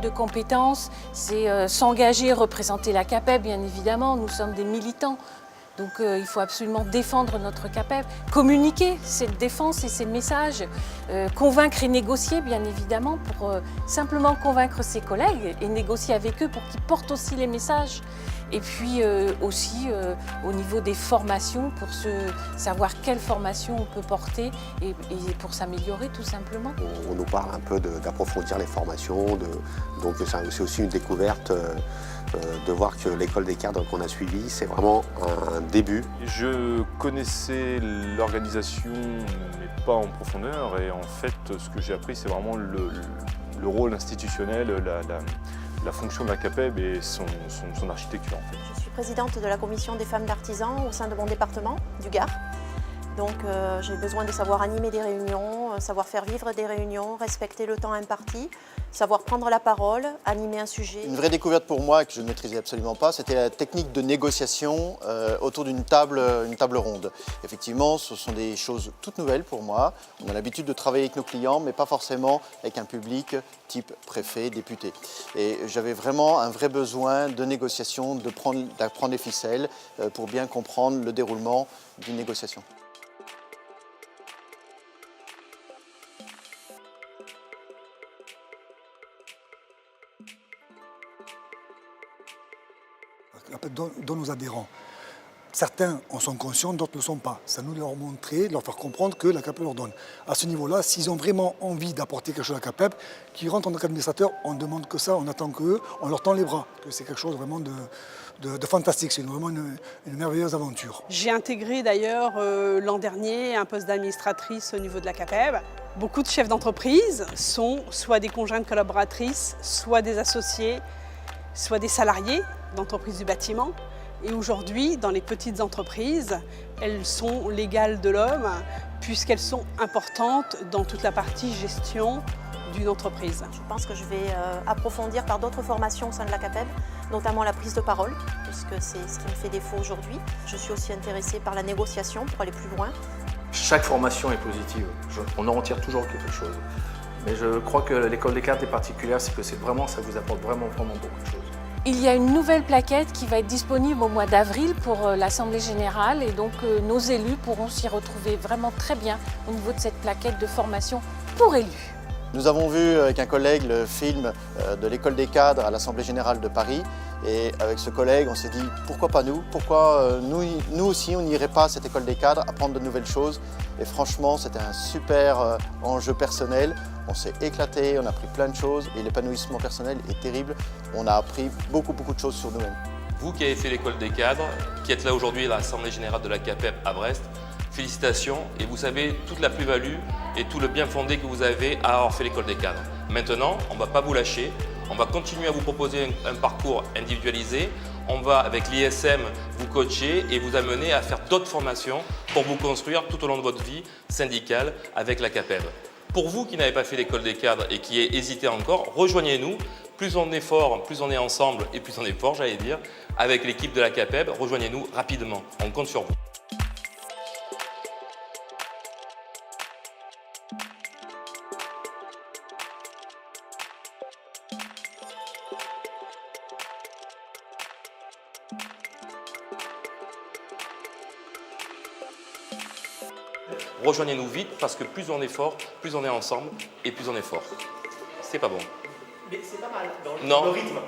De compétences, c'est s'engager, représenter la CAPEB, bien évidemment. Nous sommes des militants, donc il faut absolument défendre notre CAPEB, communiquer cette défense et ces messages, convaincre et négocier, bien évidemment, pour simplement convaincre ses collègues et négocier avec eux pour qu'ils portent aussi les messages. Et puis aussi au niveau des formations, pour savoir quelle formation on peut porter et pour s'améliorer tout simplement. On nous parle un peu d'approfondir les formations, donc c'est aussi une découverte de voir que l'école des cadres qu'on a suivie, c'est vraiment un début. Je connaissais l'organisation, mais pas en profondeur, et en fait, ce que j'ai appris, c'est vraiment le rôle institutionnel, la fonction de la CAPEB et son architecture. En fait. Je suis présidente de la commission des femmes d'artisans au sein de mon département, du Gard. Donc j'ai besoin de savoir animer des réunions, savoir faire vivre des réunions, respecter le temps imparti, savoir prendre la parole, animer un sujet. Une vraie découverte pour moi, que je ne maîtrisais absolument pas, c'était la technique de négociation autour d'une table ronde. Effectivement, ce sont des choses toutes nouvelles pour moi. On a l'habitude de travailler avec nos clients, mais pas forcément avec un public type préfet, député. Et j'avais vraiment un vrai besoin de négociation, d'apprendre les ficelles pour bien comprendre le déroulement d'une négociation. Dans nos adhérents. Certains en sont conscients, d'autres ne le sont pas. Ça nous leur montrer, leur faire comprendre que la CAPEB leur donne. À ce niveau-là, s'ils ont vraiment envie d'apporter quelque chose à la CAPEB, qu'ils rentrent en tant qu'administrateur, on ne demande que ça, on attend qu'eux, on leur tend les bras. Que c'est quelque chose vraiment de fantastique, c'est vraiment une merveilleuse aventure. J'ai intégré d'ailleurs l'an dernier un poste d'administratrice au niveau de la CAPEB. Beaucoup de chefs d'entreprise sont soit des conjointes collaboratrices, soit des associés, soit des salariés d'entreprises du bâtiment. Et aujourd'hui, dans les petites entreprises, elles sont l'égale de l'homme puisqu'elles sont importantes dans toute la partie gestion d'une entreprise. Je pense que je vais approfondir par d'autres formations au sein de la CAPEB, notamment la prise de parole, puisque c'est ce qui me fait défaut aujourd'hui. Je suis aussi intéressée par la négociation pour aller plus loin. Chaque formation est positive, on en retire toujours quelque chose. Mais je crois que l'école des cadres est particulière, c'est que ça vous apporte vraiment beaucoup de choses. Il y a une nouvelle plaquette qui va être disponible au mois d'avril pour l'Assemblée Générale et donc nos élus pourront s'y retrouver vraiment très bien au niveau de cette plaquette de formation pour élus. Nous avons vu avec un collègue le film de l'école des cadres à l'Assemblée Générale de Paris et avec ce collègue on s'est dit pourquoi pas nous, pourquoi nous aussi on n'irait pas à cette école des cadres apprendre de nouvelles choses et franchement c'était un super enjeu personnel. On s'est éclaté, on a appris plein de choses et l'épanouissement personnel est terrible. On a appris beaucoup de choses sur nous-mêmes. Vous qui avez fait l'école des cadres, qui êtes là aujourd'hui à l'Assemblée Générale de la CAPEB à Brest, félicitations et vous savez toute la plus-value et tout le bien fondé que vous avez à avoir fait l'école des cadres. Maintenant, on ne va pas vous lâcher, on va continuer à vous proposer un parcours individualisé. On va, avec l'ISM, vous coacher et vous amener à faire d'autres formations pour vous construire tout au long de votre vie syndicale avec la CAPEB. Pour vous qui n'avez pas fait l'école des cadres et qui hésitez encore, rejoignez-nous. Plus on est fort, plus on est ensemble et plus on est fort, j'allais dire, avec l'équipe de la CAPEB. Rejoignez-nous rapidement, on compte sur vous. Rejoignez-nous vite parce que plus on est fort, plus on est ensemble et plus on est fort. C'est pas bon. Mais c'est pas mal dans le rythme.